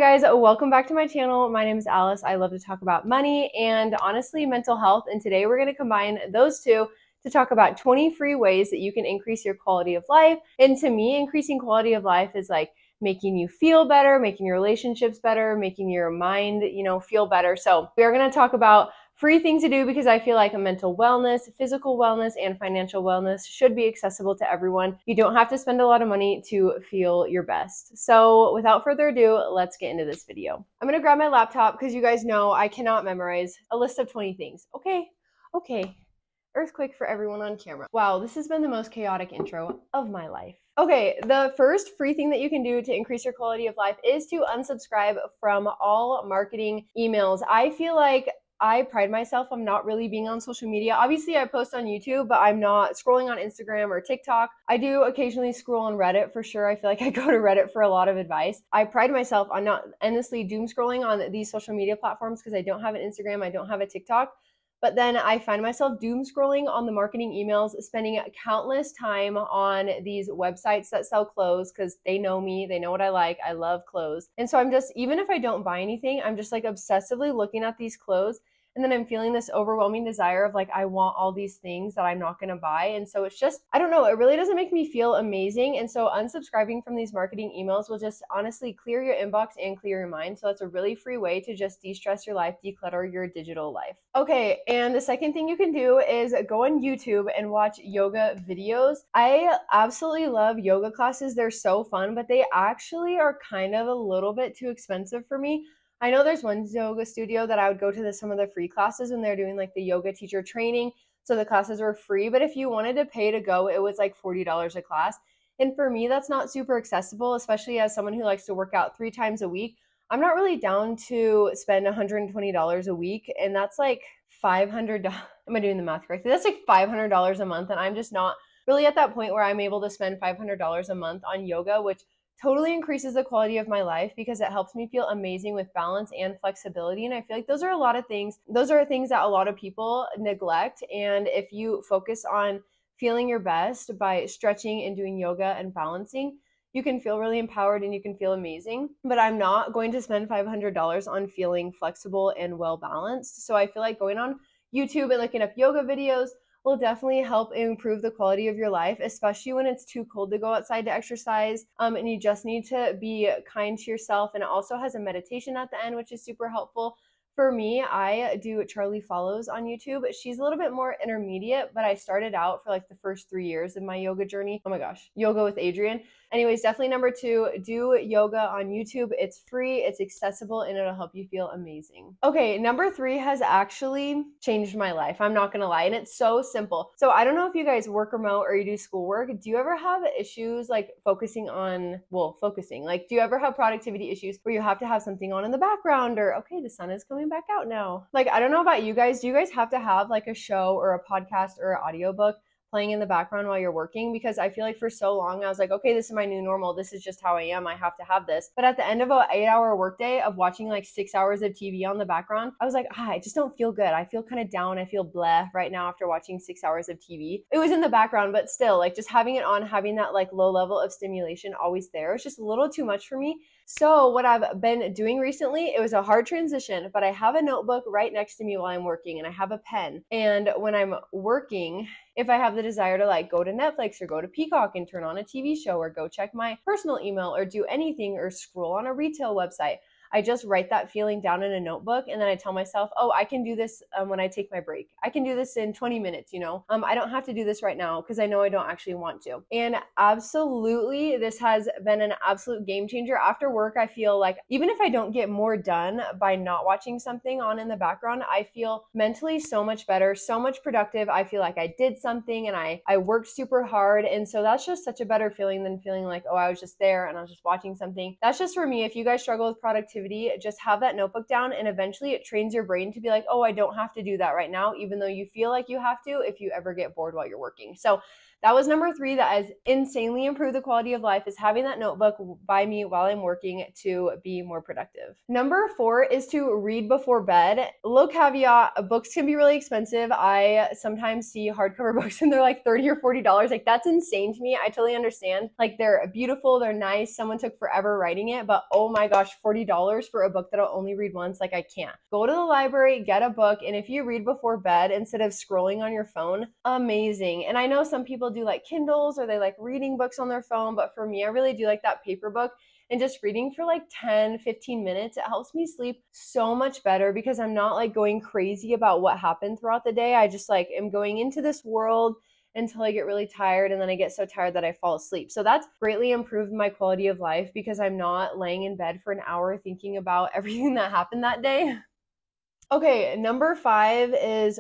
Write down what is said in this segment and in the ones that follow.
guys, welcome back to my channel. My name is Alice. I love to talk about money and honestly mental health, and today we're going to combine those two to talk about 20 free ways that you can increase your quality of life. And to me, increasing quality of life is like making you feel better, making your relationships better, making your mind, feel better. So we are going to talk about free things to do because I feel like mental wellness, physical wellness, and financial wellness should be accessible to everyone. You don't have to spend a lot of money to feel your best. So without further ado, let's get into this video. I'm gonna grab my laptop because you guys know I cannot memorize a list of 20 things. Okay. Earthquake for everyone on camera. Wow, this has been the most chaotic intro of my life. Okay, the first free thing that you can do to increase your quality of life is to unsubscribe from all marketing emails. I feel like I pride myself on not really being on social media. Obviously, I post on YouTube, but I'm not scrolling on Instagram or TikTok. I do occasionally scroll on Reddit for sure. I feel like I go to Reddit for a lot of advice. I pride myself on not endlessly doom scrolling on these social media platforms because I don't have an Instagram, I don't have a TikTok. But then I find myself doom scrolling on the marketing emails, spending countless time on these websites that sell clothes because they know me, they know what I like, I love clothes. And so I'm just, even if I don't buy anything, I'm just like obsessively looking at these clothes. And then I'm feeling this overwhelming desire of like, I want all these things that I'm not going to buy. And so it's just, I don't know, it really doesn't make me feel amazing. And so unsubscribing from these marketing emails will just honestly clear your inbox and clear your mind. So that's a really free way to just de-stress your life, declutter your digital life. Okay, and the second thing you can do is go on YouTube and watch yoga videos. I absolutely love yoga classes. They're so fun, but they actually are kind of a little bit too expensive for me. I know there's one yoga studio that I would go to some of the free classes when they're doing like the yoga teacher training. So the classes were free, but if you wanted to pay to go, it was like $40 a class. And for me, that's not super accessible, especially as someone who likes to work out 3 times a week. I'm not really down to spend $120 a week, and that's like $500. Am I doing the math correctly? That's like $500 a month, and I'm just not really at that point where I'm able to spend $500 a month on yoga, which totally increases the quality of my life because it helps me feel amazing with balance and flexibility. And I feel like those are things that a lot of people neglect. And if you focus on feeling your best by stretching and doing yoga and balancing, you can feel really empowered and you can feel amazing. But I'm not going to spend $500 on feeling flexible and well balanced. So I feel like going on YouTube and looking up yoga videos will definitely help improve the quality of your life, especially when it's too cold to go outside to exercise, and you just need to be kind to yourself. And it also has a meditation at the end, which is super helpful. For me, I do Charlie Follows on YouTube. She's a little bit more intermediate, but I started out for like the first 3 years of my yoga journey. Oh my gosh, Yoga with Adriene. Anyways, definitely number 2, do yoga on YouTube. It's free, it's accessible, and it'll help you feel amazing. Okay, number 3 has actually changed my life. I'm not gonna lie, and it's so simple. So I don't know if you guys work remote or you do schoolwork. Do you ever have issues like focusing? Like, do you ever have productivity issues where you have to have something on in the background, or okay, the sun is coming back out now? Like, I don't know about you guys. Do you guys have to have like a show or a podcast or an audiobook playing in the background while you're working? Because I feel like for so long I was like, okay, this is my new normal, this is just how I am, I have to have this. But at the end of an 8-hour workday of watching like 6 hours of TV on the background, I was like, I just don't feel good. I feel kind of down, I feel bleh right now after watching 6 hours of TV. It was in the background, but still, like, just having it on, having that like low level of stimulation always there, it's just a little too much for me. So what I've been doing recently, it was a hard transition, but I have a notebook right next to me while I'm working, and I have a pen. And when I'm working, if I have the desire to like go to Netflix or go to Peacock and turn on a TV show or go check my personal email or do anything or scroll on a retail website, I just write that feeling down in a notebook, and then I tell myself, oh, I can do this when I take my break. I can do this in 20 minutes, I don't have to do this right now because I know I don't actually want to. And absolutely, this has been an absolute game changer. After work, I feel like even if I don't get more done by not watching something on in the background, I feel mentally so much better, so much productive. I feel like I did something and I worked super hard. And so that's just such a better feeling than feeling like, oh, I was just there and I was just watching something. That's just for me. If you guys struggle with productivity, just have that notebook down, and eventually it trains your brain to be like, oh, I don't have to do that right now, even though you feel like you have to if you ever get bored while you're working. So that was number 3 that has insanely improved the quality of life, is having that notebook by me while I'm working to be more productive. Number 4 is to read before bed. Little caveat, books can be really expensive. I sometimes see hardcover books and they're like $30 or $40. Like, that's insane to me. I totally understand. Like, they're beautiful, they're nice, someone took forever writing it, but oh my gosh, $40 $10 for a book that I'll only read once. Like, I can't. Go to the library, get a book, and if you read before bed instead of scrolling on your phone, amazing. And I know some people do like Kindles or they like reading books on their phone, but for me, I really do like that paper book. And just reading for like 10, 15 minutes, it helps me sleep so much better because I'm not like going crazy about what happened throughout the day. I just like am going into this world until I get really tired, and then I get so tired that I fall asleep. So that's greatly improved my quality of life because I'm not laying in bed for an hour thinking about everything that happened that day. Okay, number 5 is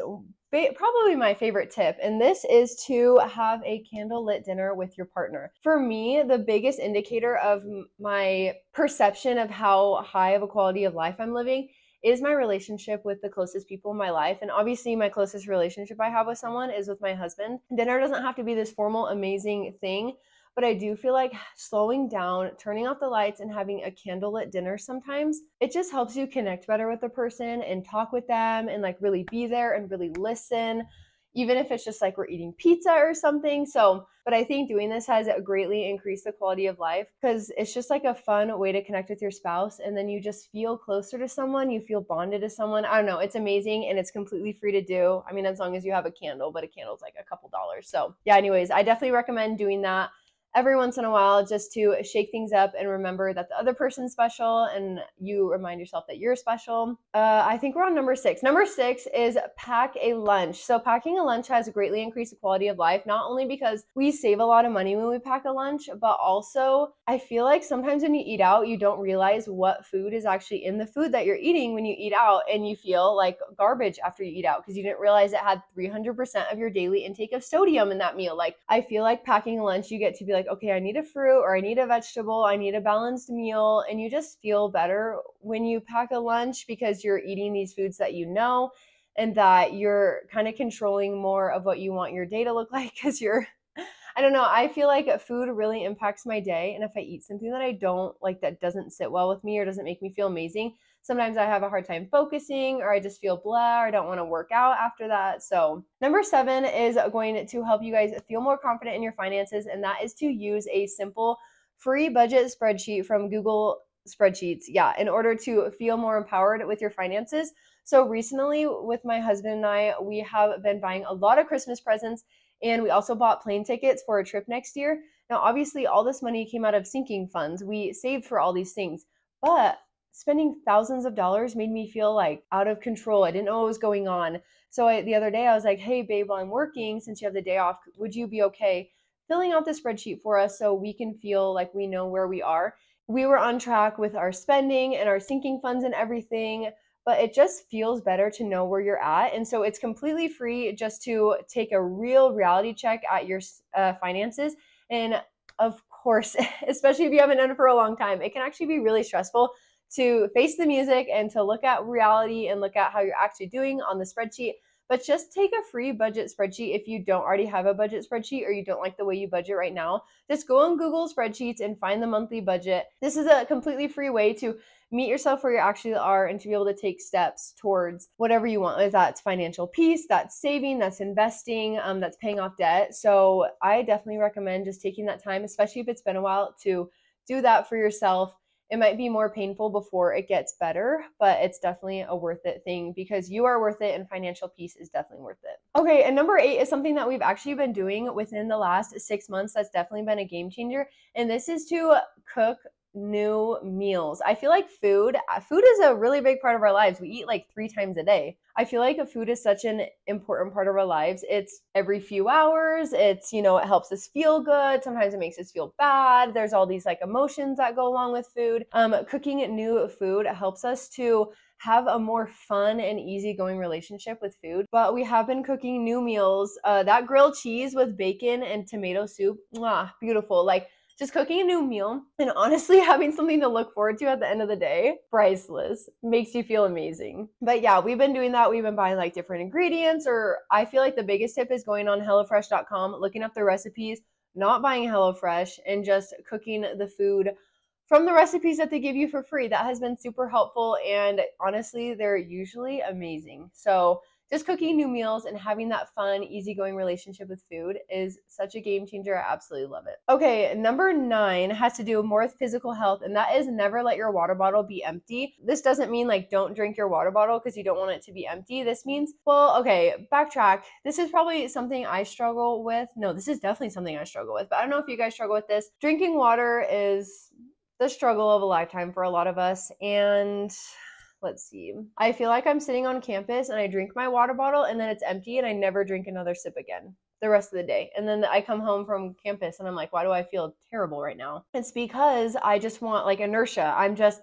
probably my favorite tip, and this is to have a candlelit dinner with your partner. For me, the biggest indicator of my perception of how high of a quality of life I'm living is my relationship with the closest people in my life. And obviously, my closest relationship I have with someone is with my husband. Dinner doesn't have to be this formal, amazing thing, but I do feel like slowing down, turning off the lights, and having a candlelit dinner sometimes, it just helps you connect better with the person and talk with them and like really be there and really listen, even if it's just like we're eating pizza or something. But I think doing this has greatly increased the quality of life because it's just like a fun way to connect with your spouse. And then you just feel closer to someone, you feel bonded to someone. I don't know, it's amazing and it's completely free to do. I mean, as long as you have a candle, but a candle's like a couple dollars. So yeah, anyways, I definitely recommend doing that every once in a while just to shake things up and remember that the other person's special and you remind yourself that you're special. I think we're on number 6. Number 6 is pack a lunch. So packing a lunch has greatly increased the quality of life, not only because we save a lot of money when we pack a lunch, but also I feel like sometimes when you eat out, you don't realize what food is actually in the food that you're eating when you eat out, and you feel like garbage after you eat out because you didn't realize it had 300% of your daily intake of sodium in that meal. Like, I feel like packing a lunch, you get to be like, okay, I need a fruit or I need a vegetable, I need a balanced meal, and you just feel better when you pack a lunch because you're eating these foods that you know and that you're kind of controlling more of what you want your day to look like because I don't know, I feel like food really impacts my day, and if I eat something that I don't like, that doesn't sit well with me or doesn't make me feel amazing, sometimes I have a hard time focusing or I just feel blah or I don't want to work out after that. So number 7 is going to help you guys feel more confident in your finances, and that is to use a simple free budget spreadsheet from Google Spreadsheets. Yeah, in order to feel more empowered with your finances. So recently with my husband and I, we have been buying a lot of Christmas presents, and we also bought plane tickets for a trip next year. Now, obviously, all this money came out of sinking funds. We saved for all these things, but spending thousands of dollars made me feel like out of control. I didn't know what was going on. So the other day I was like, hey babe, while I'm working, since you have the day off, would you be okay filling out the spreadsheet for us so we can feel like we know where we are? We were on track with our spending and our sinking funds and everything, but it just feels better to know where you're at. And so it's completely free just to take a real reality check at your finances. And of course, especially if you haven't done it for a long time, it can actually be really stressful to face the music and to look at reality and look at how you're actually doing on the spreadsheet. But just take a free budget spreadsheet if you don't already have a budget spreadsheet or you don't like the way you budget right now. Just go on Google Spreadsheets and find the monthly budget. This is a completely free way to meet yourself where you actually are and to be able to take steps towards whatever you want. If that's financial peace, that's saving, that's investing, that's paying off debt. So I definitely recommend just taking that time, especially if it's been a while, to do that for yourself. It might be more painful before it gets better, but it's definitely a worth it thing because you are worth it and financial peace is definitely worth it. Okay, and number 8 is something that we've actually been doing within the last 6 months that's definitely been a game changer, and this is to cook new meals. I feel like food is a really big part of our lives. We eat like 3 times a day. I feel like food is such an important part of our lives. It's every few hours. It's, it helps us feel good. Sometimes it makes us feel bad. There's all these like emotions that go along with food. Cooking new food helps us to have a more fun and easygoing relationship with food. But we have been cooking new meals. That grilled cheese with bacon and tomato soup, beautiful. Like, just cooking a new meal and honestly having something to look forward to at the end of the day, priceless. Makes you feel amazing. But yeah, we've been doing that. We've been buying like different ingredients, or I feel like the biggest tip is going on HelloFresh.com, looking up the recipes, not buying HelloFresh, and just cooking the food from the recipes that they give you for free. That has been super helpful, and honestly, they're usually amazing. So just cooking new meals and having that fun, easygoing relationship with food is such a game changer. I absolutely love it. Okay, number 9 has to do more with physical health, and that is never let your water bottle be empty. This doesn't mean like don't drink your water bottle because you don't want it to be empty. This means, well, okay, backtrack. This is probably something I struggle with. No, this is definitely something I struggle with, but I don't know if you guys struggle with this. Drinking water is the struggle of a lifetime for a lot of us, and let's see. I feel like I'm sitting on campus and I drink my water bottle and then it's empty and I never drink another sip again the rest of the day. And then I come home from campus and I'm like, why do I feel terrible right now? It's because I just want like inertia. I'm just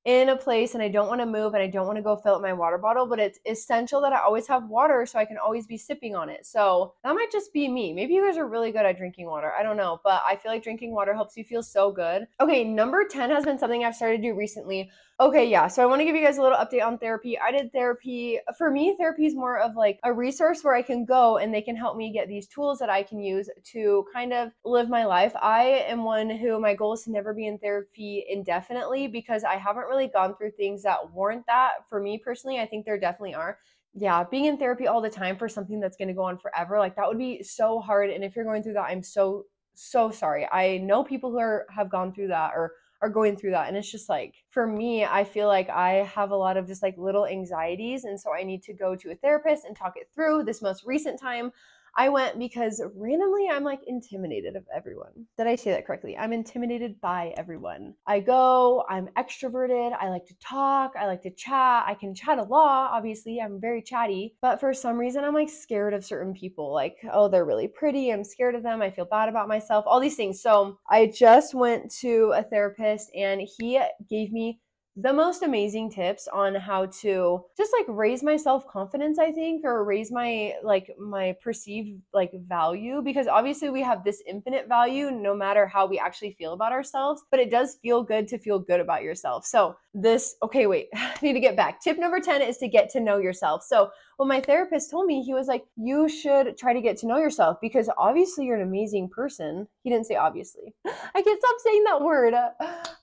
in a place and I don't want to move and I don't want to go fill up my water bottle, but it's essential that I always have water so I can always be sipping on it. So that might just be me. Maybe you guys are really good at drinking water. I don't know, but I feel like drinking water helps you feel so good. Okay, number 10 has been something I've started to do recently. Okay, yeah, so I want to give you guys a little update on therapy. I did therapy. For me, therapy is more of like a resource where I can go and they can help me get these tools that I can use to kind of live my life. I am one who my goal is to never be in therapy indefinitely because I haven't really gone through things that warrant that. For me personally, I think there definitely are. Yeah, being in therapy all the time for something that's going to go on forever, like that would be so hard. And if you're going through that, I'm so sorry. I know people who have gone through that or are going through that. And it's just like, for me, I feel like I have a lot of just like little anxieties. And so I need to go to a therapist and talk it through. This most recent time, I went because randomly I'm like intimidated of everyone. Did I say that correctly? I'm intimidated by everyone. I go, I'm extroverted. I like to talk. I like to chat. I can chat a lot. Obviously, I'm very chatty. But for some reason, I'm like scared of certain people. Like, oh, they're really pretty. I'm scared of them. I feel bad about myself. All these things. So I just went to a therapist and he gave me the most amazing tips on how to just like raise my self-confidence, I think, or raise my perceived like value, because obviously we have this infinite value no matter how we actually feel about ourselves, but it does feel good to feel good about yourself. So okay, wait, I need to get back. Tip number 10 is to get to know yourself. So when my therapist told me, he was like, you should try to get to know yourself because obviously you're an amazing person. He didn't say obviously. I can't stop saying that word.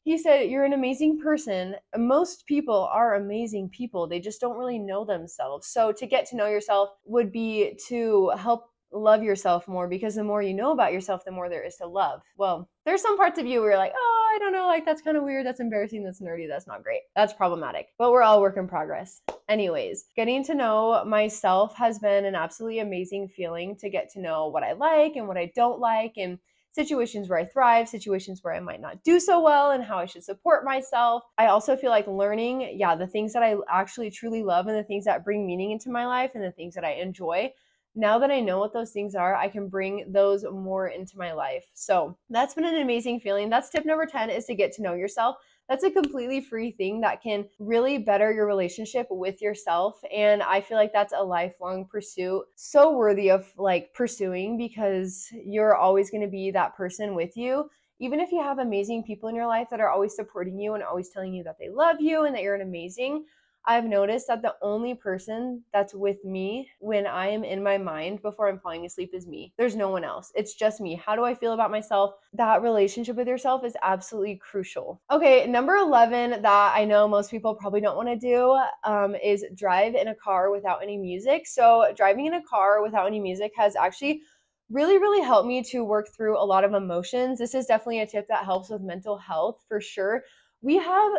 He said, you're an amazing person. Most people are amazing people. They just don't really know themselves. So to get to know yourself would be to help love yourself more, because the more you know about yourself, the more there is to love. Well, there's some parts of you where you're like, oh, I don't know, like that's kind of weird, that's embarrassing, that's nerdy, that's not great, that's problematic, but we're all work in progress. Anyways, getting to know myself has been an absolutely amazing feeling, to get to know what I like and what I don't like, and situations where I thrive, situations where I might not do so well, and how I should support myself. I also feel like learning, the things that I actually truly love and the things that bring meaning into my life and the things that I enjoy. Now that I know what those things are, I can bring those more into my life. So that's been an amazing feeling. That's tip number 10, is to get to know yourself. That's a completely free thing that can really better your relationship with yourself. And I feel like that's a lifelong pursuit, so worthy of like pursuing, because you're always going to be that person with you. Even if you have amazing people in your life that are always supporting you and always telling you that they love you and that you're an amazing, I've noticed that the only person that's with me when I am in my mind before I'm falling asleep is me. There's no one else. It's just me. How do I feel about myself? That relationship with yourself is absolutely crucial. Okay, number 11 that I know most people probably don't want to do is drive in a car without any music. So driving in a car without any music has actually really helped me to work through a lot of emotions. This is definitely a tip that helps with mental health for sure. We have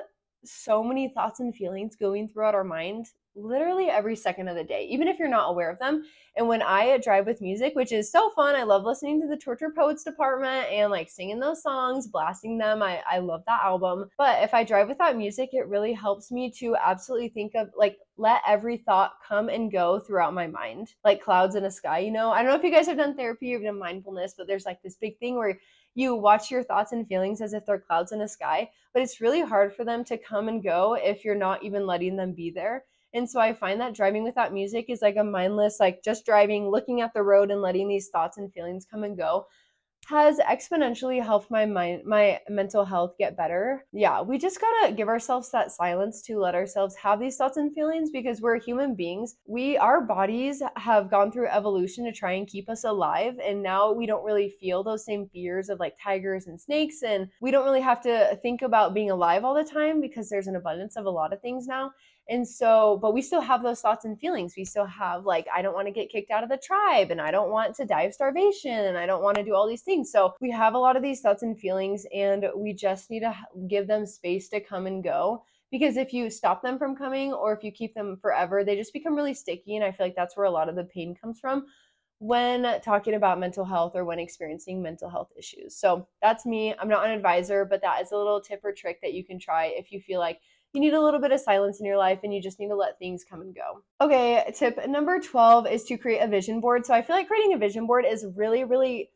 so many thoughts and feelings going throughout our mind literally every second of the day, even if you're not aware of them. And when I drive with music, which is so fun, I love listening to the Torture Poets Department and like singing those songs, blasting them. I love that album. But if I drive without music, it really helps me to absolutely think of like, let every thought come and go throughout my mind, like clouds in a sky. I don't know if you guys have done therapy or done mindfulness, but there's like this big thing where you watch your thoughts and feelings as if they're clouds in a sky, but it's really hard for them to come and go if you're not even letting them be there. And so I find that driving without music is like a mindless, like just driving, looking at the road and letting these thoughts and feelings come and go has exponentially helped my mental health get better. Yeah, we just gotta give ourselves that silence to let ourselves have these thoughts and feelings, because we're human beings. Our bodies have gone through evolution to try and keep us alive, and now we don't really feel those same fears of like tigers and snakes, and we don't really have to think about being alive all the time because there's an abundance of a lot of things now. And so, but we still have those thoughts and feelings. We still have like, I don't want to get kicked out of the tribe, and I don't want to die of starvation, and I don't want to do all these things. So we have a lot of these thoughts and feelings, and we just need to give them space to come and go. Because if you stop them from coming, or if you keep them forever, they just become really sticky. And I feel like that's where a lot of the pain comes from when talking about mental health or when experiencing mental health issues. So that's me. I'm not an advisor, but that is a little tip or trick that you can try if you feel like you need a little bit of silence in your life and you just need to let things come and go. Okay, tip number 12 is to create a vision board. So I feel like creating a vision board is really,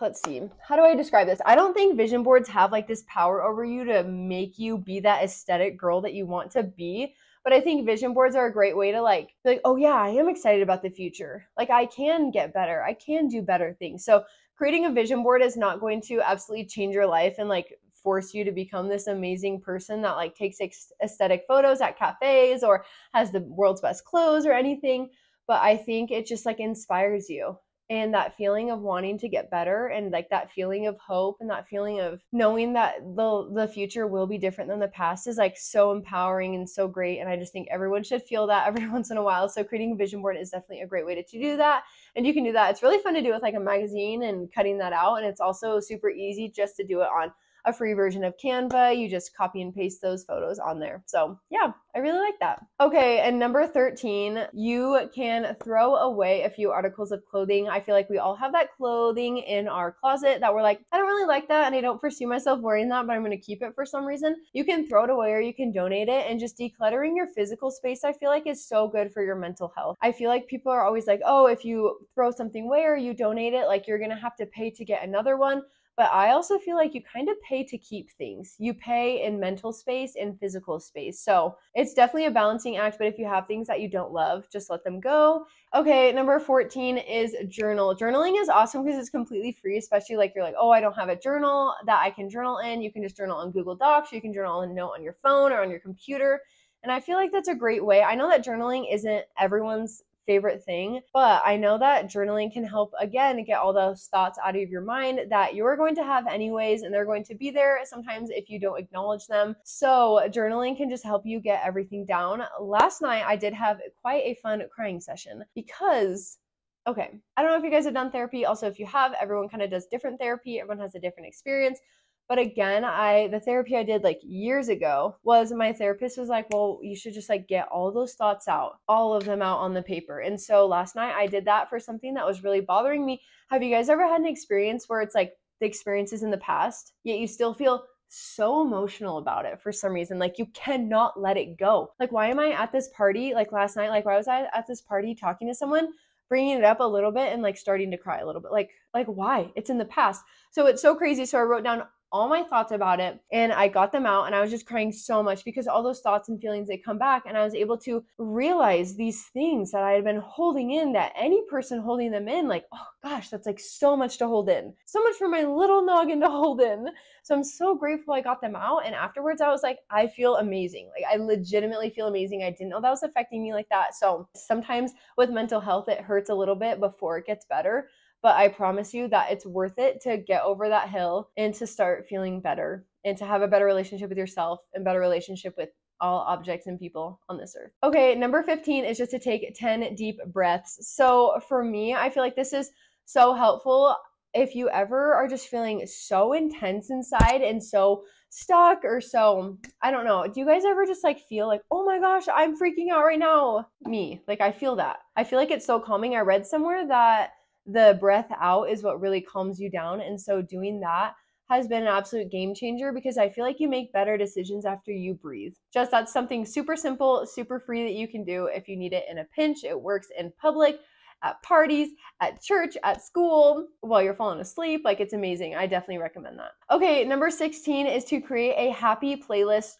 let's see, how do I describe this? I don't think vision boards have like this power over you to make you be that aesthetic girl that you want to be. But I think vision boards are a great way to like, be like, oh yeah, I am excited about the future. Like I can get better. I can do better things. So creating a vision board is not going to absolutely change your life and like force you to become this amazing person that like takes aesthetic photos at cafes or has the world's best clothes or anything. But I think it just like inspires you. And that feeling of wanting to get better and like that feeling of hope and that feeling of knowing that the future will be different than the past is like so empowering and so great. And I just think everyone should feel that every once in a while. So creating a vision board is definitely a great way to do that. And you can do that. It's really fun to do with like a magazine and cutting that out. And it's also super easy just to do it on a free version of Canva. You just copy and paste those photos on there. So yeah, I really like that. Okay, and number 13, you can throw away a few articles of clothing. I feel like we all have that clothing in our closet that we're like, I don't really like that and I don't foresee myself wearing that, but I'm going to keep it for some reason. You can throw it away or you can donate it. And just decluttering your physical space, I feel like is so good for your mental health. I feel like people are always like, oh, if you throw something away or you donate it, like you're going to have to pay to get another one. But I also feel like you kind of pay to keep things. You pay in mental space and physical space. So it's definitely a balancing act, but if you have things that you don't love, just let them go. Okay, number 14 is journal. Journaling is awesome because it's completely free, especially like you're like, oh, I don't have a journal that I can journal in. You can just journal on Google Docs, or you can journal a note on your phone or on your computer. And I feel like that's a great way. I know that journaling isn't everyone's favorite thing, but I know that journaling can help again get all those thoughts out of your mind that you're going to have anyways, and they're going to be there sometimes if you don't acknowledge them. So journaling can just help you get everything down. Last night I did have quite a fun crying session because okay, I don't know if you guys have done therapy. Also, if you have, everyone kind of does different therapy. Everyone has a different experience. But again, the therapy I did like years ago was my therapist was like, well, you should just like get all those thoughts out, all of them out on the paper. And so last night I did that for something that was really bothering me. Have you guys ever had an experience where it's like the experiences in the past, yet you still feel so emotional about it for some reason? Like you cannot let it go. Like, why am I at this party? Like last night, like why was I at this party talking to someone, bringing it up a little bit and like starting to cry a little bit? Like why? It's in the past. So it's so crazy. So I wrote down all my thoughts about it and I got them out, and I was just crying so much because all those thoughts and feelings, they come back, and I was able to realize these things that I had been holding in, that any person holding them in, like, oh gosh, that's like so much to hold in, so much for my little noggin to hold in. So I'm so grateful I got them out. And afterwards I was like, I feel amazing. Like I legitimately feel amazing. I didn't know that was affecting me like that. So sometimes with mental health, it hurts a little bit before it gets better. But I promise you that it's worth it to get over that hill and to start feeling better and to have a better relationship with yourself and better relationship with all objects and people on this earth. Okay, number 15 is just to take 10 deep breaths. So for me, I feel like this is so helpful if you ever are just feeling so intense inside and so stuck or so, I don't know. Do you guys ever just like feel like, oh my gosh, I'm freaking out right now? Me, like I feel that. I feel like it's so calming. I read somewhere that the breath out is what really calms you down. And so doing that has been an absolute game changer because I feel like you make better decisions after you breathe. Just that's something super simple, super free that you can do if you need it in a pinch. It works in public, at parties, at church, at school, while you're falling asleep. Like it's amazing. I definitely recommend that. Okay, number 16 is to create a happy playlist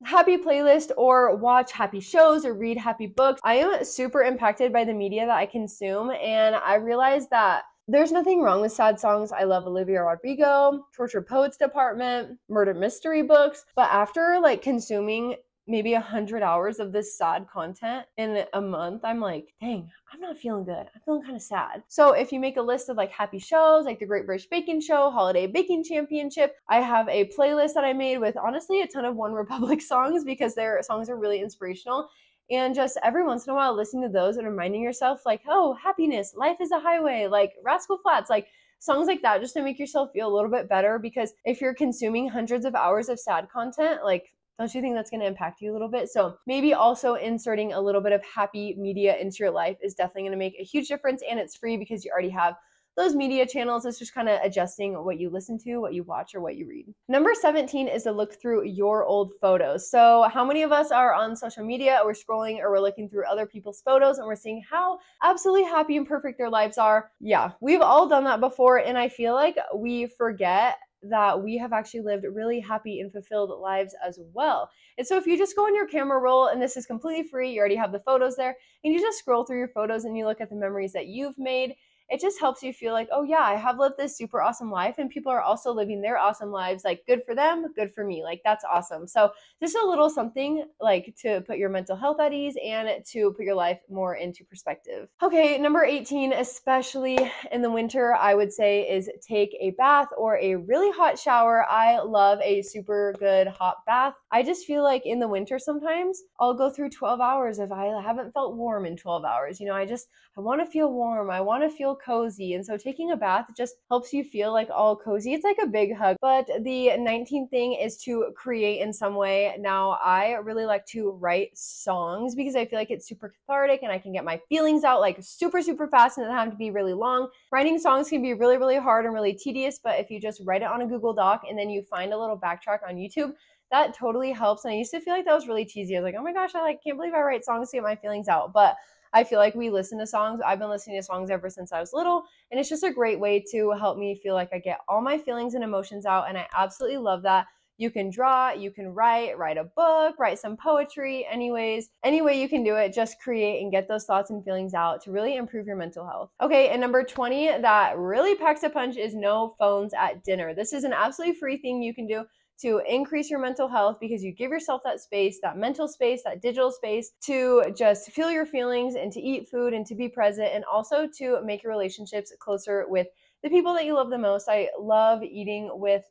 happy playlist or watch happy shows or read happy books. I am super impacted by the media that I consume, and I realized that there's nothing wrong with sad songs. I love Olivia Rodrigo, Tortured Poets Department, murder mystery books. But after like consuming maybe 100 hours of this sad content in a month, I'm like, dang, I'm not feeling good. I'm feeling kind of sad. So if you make a list of like happy shows, like the Great British Baking Show, Holiday Baking Championship, I have a playlist that I made with honestly a ton of One Republic songs because their songs are really inspirational. And just every once in a while, listening to those and reminding yourself, like, oh, happiness, life is a highway, like Rascal Flatts, like songs like that, just to make yourself feel a little bit better. Because if you're consuming hundreds of hours of sad content, like, don't you think that's going to impact you a little bit? So maybe also inserting a little bit of happy media into your life is definitely going to make a huge difference. And it's free because you already have those media channels. It's just kind of adjusting what you listen to, what you watch, or what you read. Number 17 is to look through your old photos. So how many of us are on social media, or we're scrolling, or we're looking through other people's photos and we're seeing how absolutely happy and perfect their lives are? Yeah, we've all done that before. And I feel like we forget that we have actually lived really happy and fulfilled lives as well. And so if you just go on your camera roll, and this is completely free, you already have the photos there, and you just scroll through your photos and you look at the memories that you've made, it just helps you feel like, oh yeah, I have lived this super awesome life, and people are also living their awesome lives. Like, good for them, good for me. Like, that's awesome. So just a little something like to put your mental health at ease and to put your life more into perspective. Okay, number 18, especially in the winter, I would say is take a bath or a really hot shower. I love a super good hot bath. I just feel like in the winter sometimes I'll go through 12 hours if I haven't felt warm in 12 hours. You know, I want to feel warm. I want to feel cozy. And so taking a bath just helps you feel like all cozy. It's like a big hug. But the 19th thing is to create in some way. Now, I really like to write songs because I feel like it's super cathartic and I can get my feelings out like super, super fast and it doesn't have to be really long. Writing songs can be really, really hard and really tedious, but if you just write it on a Google Doc and then you find a little backtrack on YouTube, that totally helps. And I used to feel like that was really cheesy. I was like, oh my gosh, I can't believe I write songs to get my feelings out. But I feel like we listen to songs. I've been listening to songs ever since I was little, and it's just a great way to help me feel like I get all my feelings and emotions out, and I absolutely love that. You can draw, you can write a book, write some poetry, anyways. Any way you can do it, just create and get those thoughts and feelings out to really improve your mental health. Okay, and number 20 that really packs a punch is no phones at dinner. This is an absolutely free thing you can do to increase your mental health because you give yourself that space, that mental space, that digital space to just feel your feelings and to eat food and to be present, and also to make your relationships closer with the people that you love the most. I love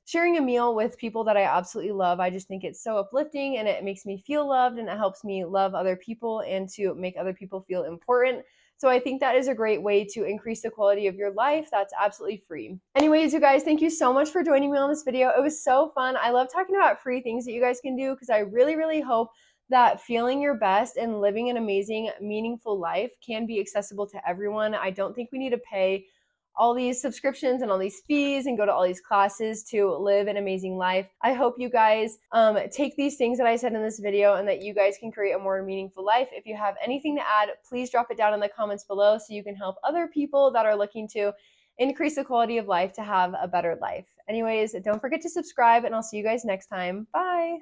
sharing a meal with people that I absolutely love. I just think it's so uplifting and it makes me feel loved and it helps me love other people and to make other people feel important. So I think that is a great way to increase the quality of your life. That's absolutely free. Anyways, you guys, thank you so much for joining me on this video. It was so fun. I love talking about free things that you guys can do because I really, really hope that feeling your best and living an amazing, meaningful life can be accessible to everyone. I don't think we need to pay all these subscriptions and all these fees and go to all these classes to live an amazing life. I hope you guys take these things that I said in this video and that you guys can create a more meaningful life. If you have anything to add, please drop it down in the comments below so you can help other people that are looking to increase the quality of life to have a better life. Anyways, don't forget to subscribe and I'll see you guys next time. Bye.